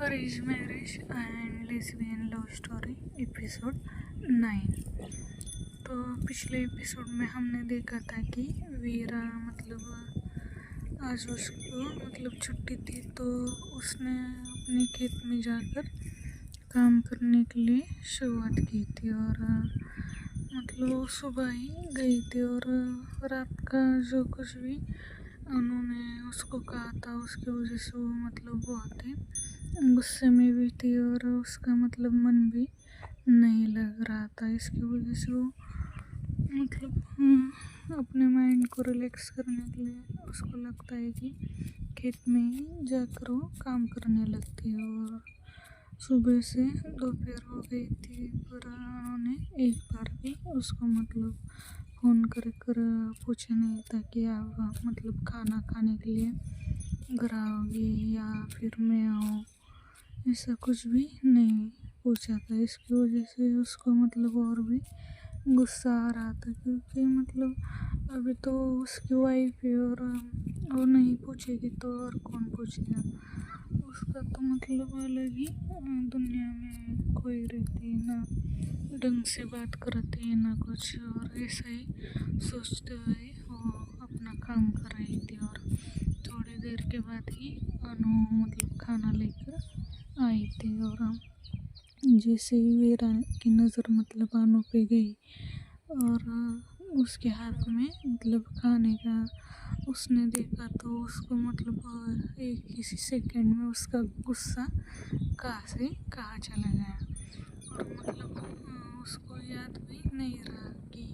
Arrange marriage and lesbian love story episode 9। तो पिछले episode में हमने देखा था कि वीरा आज उसको छुट्टी थी, तो उसने अपने खेत में जाकर काम करने के लिए शुरुआत की थी। और वो सुबह ही गई थी और रात का जो कुछ भी उन्होंने उसको कहा था उसकी वजह से वो बहुत ही गुस्से में भी थी और उसका मन भी नहीं लग रहा था। इसकी वजह से वो अपने माइंड को रिलैक्स करने के लिए उसको लगता है कि खेत में ही जाकर वो काम करने लगती है। और सुबह से दोपहर हो गई थी, पर उन्होंने एक बार भी उसको फ़ोन कर पूछा नहीं था कि आप खाना खाने के लिए घर आओगी या फिर मैं आऊँ, ऐसा कुछ भी नहीं पूछा था। इसकी वजह से उसको और भी गुस्सा आ रहा था, क्योंकि अभी तो उसकी वाइफ है और वो नहीं पूछेगी तो और कौन पूछेगा। उसका तो अलग ही दुनिया में कोई रहती है, ना ढंग से बात करती है ना कुछ, और ऐसा ही सोचते हुए वो अपना काम कर रही थी। और थोड़ी देर के बाद ही अनु खाना लेकर आई थी। और जैसे ही वीरा की नज़र अनु पे गई और उसके हाथ में खाने का उसने देखा, तो उसको एक किसी सेकंड में उसका गुस्सा कहाँ से कहाँ चला गया। और उसको याद भी नहीं रहा कि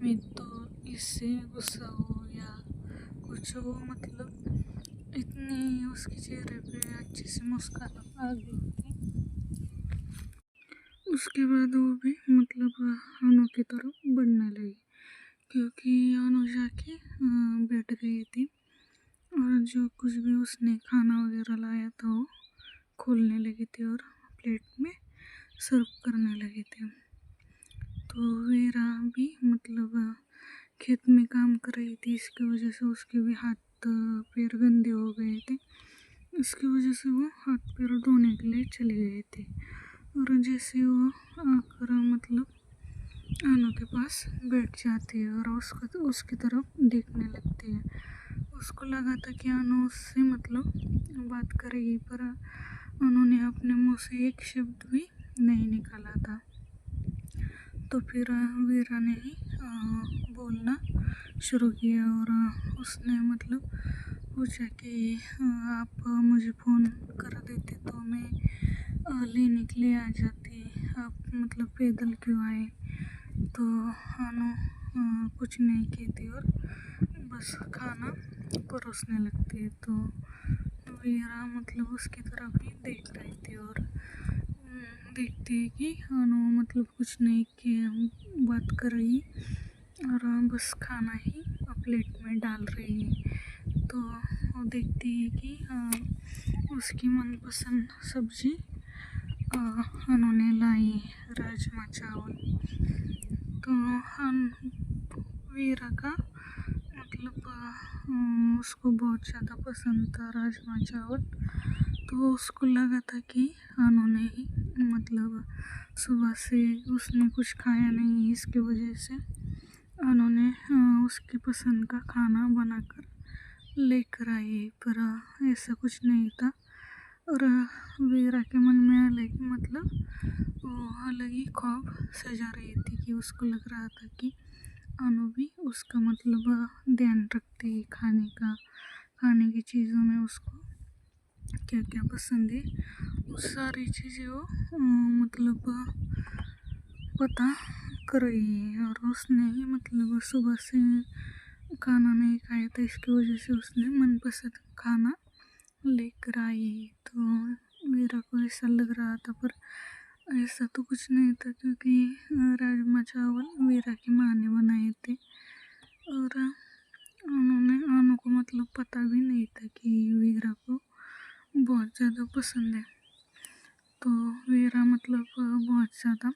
मैं तो इससे गुस्सा हो या कुछ हो। इतनी उसके चेहरे पे अच्छी सी मुस्कान आ गई थी। उसके बाद वो भी अनु की तरफ बढ़ने लगी, क्योंकि अनु जाके बैठ गई थी और जो कुछ भी उसने खाना वगैरह लाया था वो खोलने लगी थी और प्लेट में सर्व करने लगी थी। तो वीरा भी खेत में काम कर रही थी, इसकी वजह से उसके भी हाथ पैर गंदे हो गए थे। इसकी वजह से वो हाथ पैर धोने के लिए चले गए थे। और जैसे वो आकर अनु के पास बैठ जाती है और उसकी तरफ देखने लगती है। उसको लगा था कि अनु उससे बात करेगी, पर उन्होंने अपने मुंह से एक शब्द भी नहीं निकाला था। तो फिर वीरा ने ही बोलना शुरू किया और उसने पूछा कि आप मुझे फ़ोन कर देते तो मैं लेने के लिए आ जाती, आप पैदल क्यों आए। तो अनु कुछ नहीं कहती और बस खाना परोसने लगती है। तो वीरा उसकी तरफ ही देख रही थी और देखती है कि अनु कुछ नहीं किया बात कर रही और बस खाना ही प्लेट में डाल रही है। तो वो देखती है कि उसकी मनपसंद सब्जी उन्होंने लाई राजमा चावल। तो वीरा का उसको बहुत ज़्यादा पसंद था राजमा चावल। तो उसको लगा था कि उन्होंने ही सुबह से उसने कुछ खाया नहीं, इसकी वजह से उन्होंने उसकी पसंद का खाना बनाकर लेकर आई, पर ऐसा कुछ नहीं था। और वीरा के मन में वो अलग ही ख्वाब सजा रही थी कि उसको लग रहा था कि अनु भी उसका ध्यान रखती है खाने की चीज़ों में उसको क्या क्या पसंद है, वो सारी चीज़ें वो पता कर रही है। और उसने ही सुबह से खाना नहीं खाया था, इसकी वजह से उसने मनपसंद खाना लेकर आई। तो वीरा को ऐसा लग रहा था, पर ऐसा तो कुछ नहीं था, क्योंकि राजमा चावल वीरा की माँ ने बनाए थे और उन्होंने अनु को पता भी नहीं था कि वीरा को बहुत ज़्यादा पसंद है। तो वीरा बहुत ज़्यादा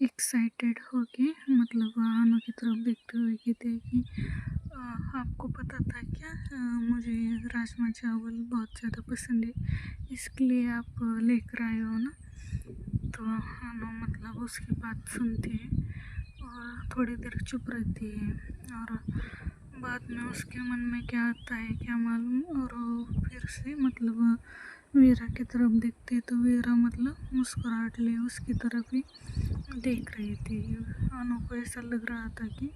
एक्साइटेड होके अनु की तरफ देखते हुए कहते हैं कि आपको पता था क्या, मुझे राजमा चावल बहुत ज़्यादा पसंद है, इसके लिए आप लेकर आए हो ना। तो अनु मतलब उसकी बात सुनती है और थोड़ी देर चुप रहती है, और बाद में उसके मन में क्या आता है क्या मालूम, और वो फिर से मतलब वीरा की तरफ देखती है, तो वीरा मतलब मुस्कुराहट लिए उसकी तरफ ही देख रही थी। अनु को ऐसा लग रहा था कि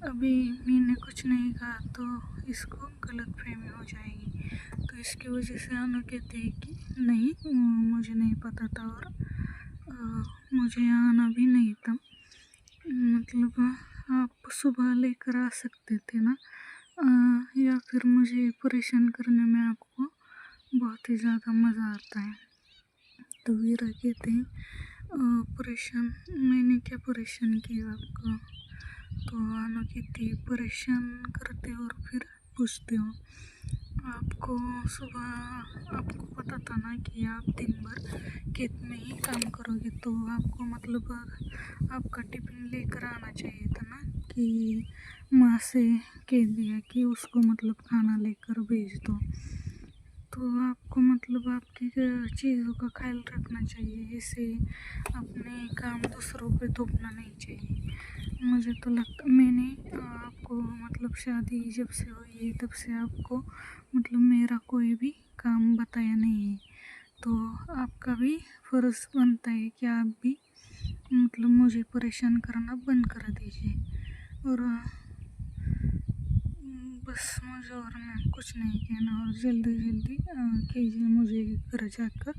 अभी मैंने कुछ नहीं कहा तो इसको गलतफहमी हो जाएगी, तो इसकी वजह से अनु कहती है कि नहीं, मुझे नहीं पता था, और मुझे यहाँ आना भी नहीं था, मतलब आप सुबह लेकर आ सकते थे ना, या फिर मुझे परेशान करने में आपको बहुत ही ज़्यादा मज़ा आता है। तो वीरा कहते हैं, परेशान, मैंने क्या परेशान किया आपको? तो अनु कहती है, परेशान करते हो और फिर पूछते हो, आपको सुबह आपको पता था ना कि आप दिन भर खेत में ही काम करोगे, तो आपको मतलब आपका टिफिन लेकर आना चाहिए था ना, कि माँ से कह दिया कि उसको मतलब खाना लेकर भेज दो। तो आपको मतलब आपकी चीज़ों का ख्याल रखना चाहिए, इसे अपने काम दूसरों पे थोपना नहीं चाहिए। मुझे तो लगता, मैंने आपको मतलब शादी जब से हुई है तब से आपको मतलब मेरा कोई भी काम बताया नहीं है, तो आपका भी फ़र्ज़ बनता है कि आप भी मतलब मुझे परेशान करना बंद कर दीजिए। और बस मुझे और मैं कुछ नहीं कहना, और जल्दी जल्दी कीजिए, मुझे घर जाकर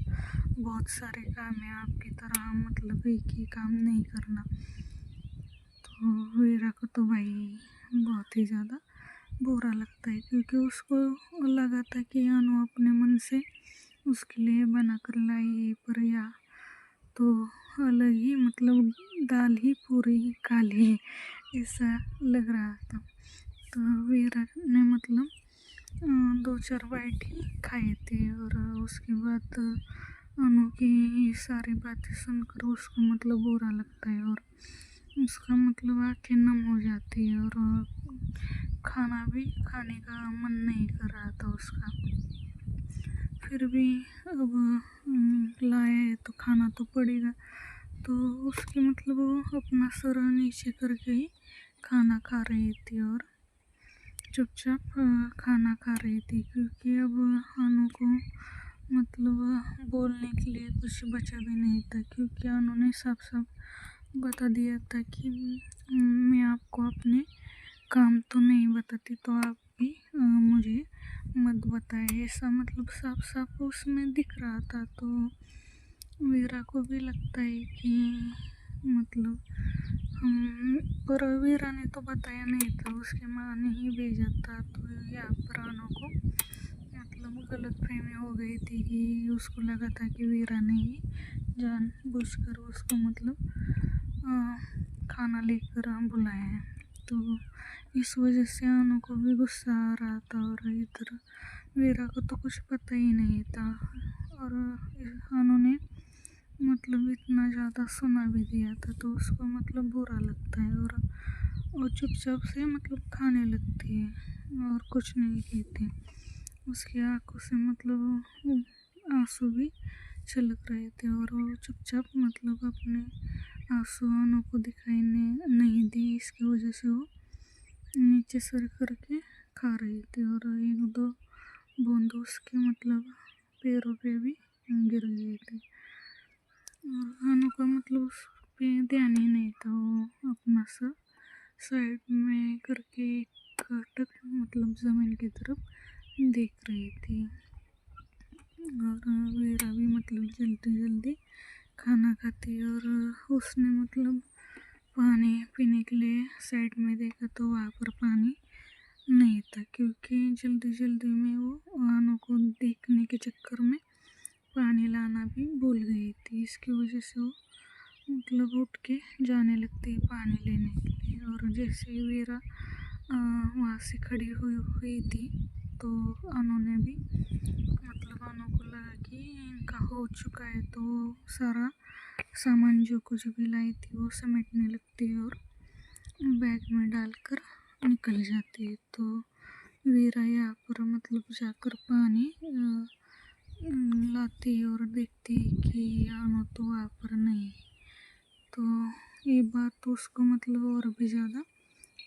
बहुत सारे काम है, आपकी तरह मतलब एक ही काम नहीं करना। तो वीरा को तो भाई बहुत ही ज़्यादा बुरा लगता है, क्योंकि उसको लगा था कि अनु अपने मन से उसके लिए बना कर लाई है, पर या तो अलग ही मतलब दाल ही पूरी ही काली है, ऐसा लग रहा था। तो वीरा ने मतलब 2-4 बाइट ही खाए थे, और उसके बाद अनु की ये सारी बातें सुनकर उसको मतलब बुरा लगता है, और उसका मतलब आँखें नम हो जाती है, और खाना भी खाने का मन नहीं कर रहा था उसका। फिर भी अब लाया है तो खाना तो पड़ेगा, तो उसकी मतलब वो अपना सर नीचे करके ही खाना खा रही थी, और चुपचाप खाना खा रही थी, क्योंकि अब अनु को मतलब बोलने के लिए कुछ बचा भी नहीं था, क्योंकि अनु ने साफ साफ बता दिया था कि मैं आपको अपने काम तो नहीं बताती, तो आप भी मुझे मत बताए, ऐसा मतलब साफ साफ उसमें दिख रहा था। तो वीरा को भी लगता है कि मतलब हम, पर वीरा ने तो बताया नहीं था, उसकी माँ ने ही भेजा था, तो यहाँ पर अनु को मतलब गलतफहमी हो गई थी, कि उसको लगा था कि वीरा ने ही जानबूझकर उसको मतलब खाना लेकर बुलाया है, तो इस वजह से अनु को भी गुस्सा आ रहा था, और इधर वीरा को तो कुछ पता ही नहीं था, और अनु ने मतलब इतना ज़्यादा सुना भी दिया था, तो उसको मतलब बुरा लगता है, और वो चुपचाप से मतलब खाने लगती है और कुछ नहीं कहती। उसकी आंखों से मतलब आंसू भी छलक रहे थे, और वो चुपचाप मतलब अपने आंसू अनु को दिखाई नहीं दी, इसकी वजह से वो नीचे सर करके खा रही थी, और 1-2 बूंद उसके मतलब पैरों पे भी गिर गए थे, और अनु का मतलब उस पे ध्यान ही नहीं था, वो अपना सर साइड में करके एक टक मतलब ज़मीन की तरफ देख रही थी, और वीरा भी मतलब जल्दी जल्दी खाना खाती, और उसने मतलब पानी पीने के लिए साइड में देखा, तो वहाँ पर पानी नहीं था, क्योंकि जल्दी जल्दी में वो अनु को देखने के चक्कर में पानी लाना भी भूल गई थी, इसकी वजह से वो मतलब उठ के जाने लगती है पानी लेने के लिए। और जैसे ही वीरा वहाँ से खड़ी हुई थी, तो अनु ने भी मतलब अनु को लगा कि इनका हो चुका है, तो सारा सामान जो कुछ भी लाई थी वो समेटने लगती है, और बैग में डालकर निकल जाती है। तो वीरा यहाँ पर मतलब जाकर पानी लाती है और देखती है कि अनु तो वहाँ पर नहीं है। तो ये बात तो उसको मतलब और भी ज़्यादा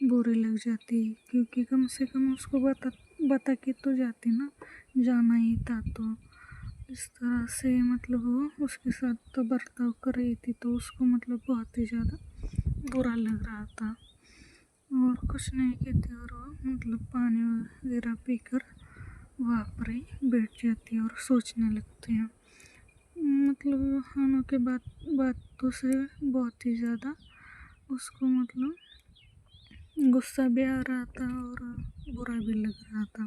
बुरी लग जाती है, क्योंकि कम से कम उसको बता के तो जाती ना, जाना ही था। तो इस तरह से मतलब वो उसके साथ तो बर्ताव कर रही थी, तो उसको मतलब बहुत ही ज़्यादा बुरा लग रहा था। और कुछ नहीं कहती और वो मतलब पानी वगैरह पीकर वहाँ पर ही बैठ जाती है और सोचने लगती है। मतलब अनु के बातों से बहुत ही ज़्यादा उसको मतलब गुस्सा भी आ रहा था और बुरा भी लग रहा था,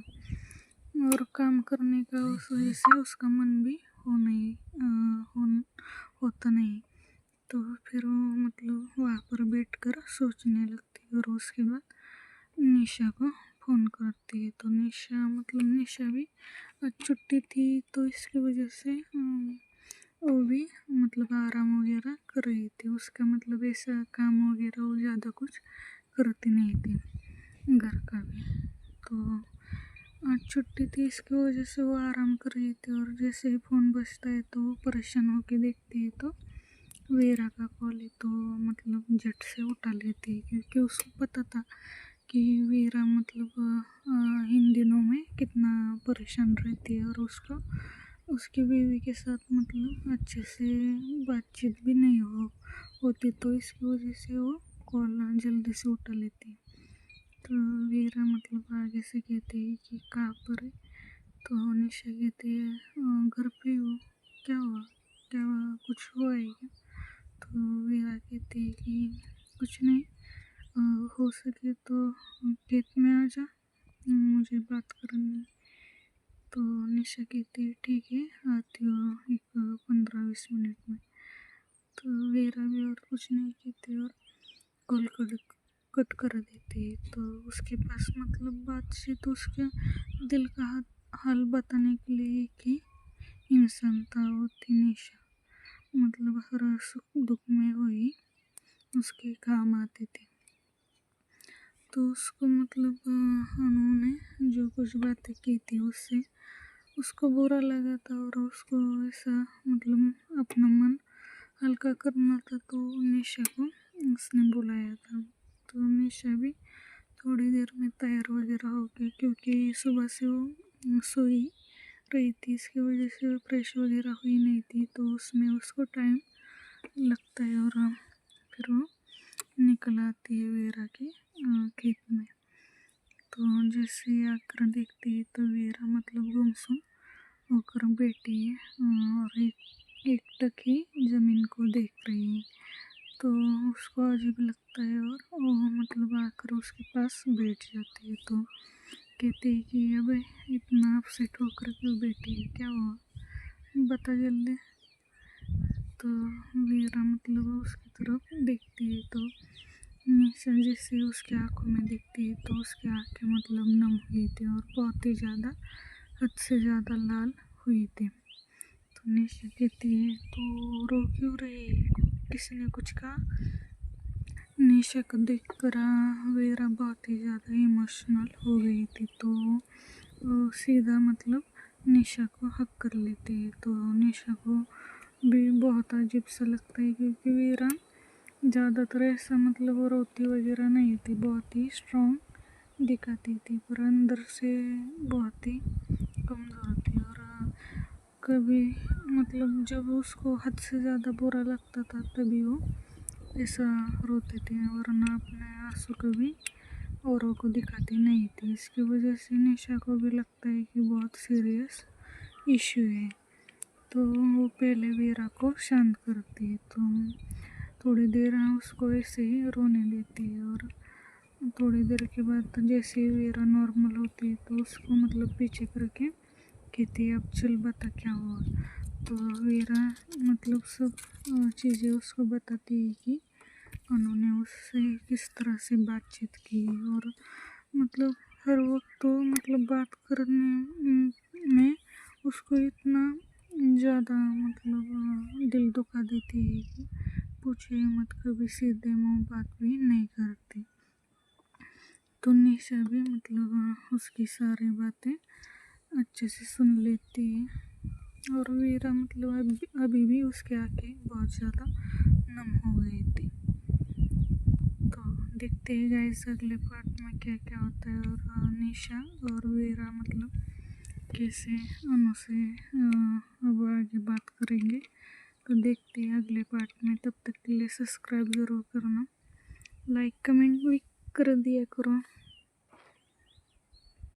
और काम करने का उस वजह से उसका मन भी होता नहीं। तो फिर वो मतलब वहाँ पर बैठकर सोचने लगती है और उसके बाद निशा को फ़ोन करती है। तो निशा भी आज छुट्टी थी, तो इसकी वजह से वो भी मतलब आराम वगैरह कर रही थी। उसका मतलब ऐसा काम वगैरह वो ज़्यादा कुछ करती नहीं थी घर का भी। तो आज छुट्टी थी, इसकी वजह से वो आराम कर रही थी, और जैसे ही फ़ोन बजता है तो वो परेशान होके देखती है तो वीरा का कॉल है। तो मतलब झट से उठा लेती है, क्योंकि उसको पता था कि वीरा मतलब इन दिनों में कितना परेशान रहती है, और उसको उसकी बीवी के साथ मतलब अच्छे से बातचीत भी नहीं होती। तो इसकी वजह से वो कॉल जल्दी से उठा लेती है। तो वीरा मतलब आगे से कहती है कि कहाँ पर है। तो निशा कहती है घर पे हो, क्या हुआ, कुछ हुआ है क्या। तो वीरा कहती है कि कुछ नहीं, हो सके तो खेत में आ जा, मुझे बात करनी है। तो निशा कहती है ठीक है, आती हो एक 15-20 मिनट में। तो वीरा भी और कुछ नहीं कहती और कॉल कट कर देती है। तो उसके पास मतलब बातचीत उसके दिल का हाल बताने के लिए एक ही इंसान था, वो थी निशा। मतलब हर सुख दुख में वही उसके काम आती थी। तो उसको मतलब उन्होंने जो कुछ बातें की थी उससे उसको बुरा लगा था, और उसको ऐसा मतलब अपना मन हल्का करना था। तो निशा को उसने बुलाया था। तो निशा भी थोड़ी देर में तैयार वगैरह हो गई, क्योंकि सुबह से वो सोई रही थी, इसकी वजह से वो फ्रेश वगैरह हुई नहीं थी। तो उसमें उसको टाइम लगता है, और फिर वो निकल आती है वीरा के खेत में। तो जैसे आकर देखती है तो वीरा मतलब गुमसुम होकर बैठी है, और एकटक ही ज़मीन को देख रही है। तो उसको अजीब लगता है, और वो मतलब आकर उसके पास बैठ जाती है। तो कहती है कि अब इतना अपसेट होकर क्यों बैठी है, क्या हुआ, बता जल्दी। तो वीरा मतलब उसकी तरफ देखती है, तो निशा जैसे उसकी आंखों में देखती है तो उसकी आंखें मतलब नम हुई थी और बहुत ही ज़्यादा हद से ज़्यादा लाल हुई थी। तो निशा कहती है तो रो क्यों रही है, किसी ने कुछ कहा। निशा को देखकर वीरा बहुत ही ज़्यादा इमोशनल हो गई थी। तो वो सीधा मतलब निशा को हक कर लेती है। तो निशा को भी बहुत अजीब सा लगता है, क्योंकि वीरा ज़्यादातर ऐसा मतलब वो रोती वगैरह नहीं थी, बहुत ही स्ट्रॉन्ग दिखाती थी, पर अंदर से बहुत ही कमज़ोर थी। और कभी मतलब जब उसको हद से ज़्यादा बुरा लगता था तभी वो ऐसा रोती थी, वरना अपने आंसू कभी औरों को दिखाती नहीं थी। इसकी वजह से निशा को भी लगता है कि बहुत सीरियस इशू है। तो वो पहले वीरा को शांत करती है। तो थोड़ी देर उसको ऐसे ही रोने देती है, और थोड़ी देर के बाद जैसे ही वीरा नॉर्मल होती है तो उसको मतलब पीछे करके कहती है अब चल बता क्या हुआ। तो वीरा मतलब सब चीज़ें उसको बताती है कि उन्होंने उससे किस तरह से बातचीत की, और मतलब हर वक्त तो मतलब बात करने में उसको इतना ज़्यादा मतलब दिल दुखा देती है कि पूछे मत, कभी सीधे मुँह बात भी नहीं करती। तो तो निशा भी मतलब उसकी सारी बातें अच्छे से सुन लेती है। और वीरा मतलब अभी भी उसके आके बहुत ज़्यादा नम हो गई थी। तो देखते हैं गाइस अगले पार्ट में क्या क्या होता है, और निशा और वीरा मतलब कैसे अनु से अब आगे बात करेंगे। तो देखते हैं अगले पार्ट में। तब तक के लिए सब्सक्राइब ज़रूर करना, लाइक कमेंट भी कर दिया करो।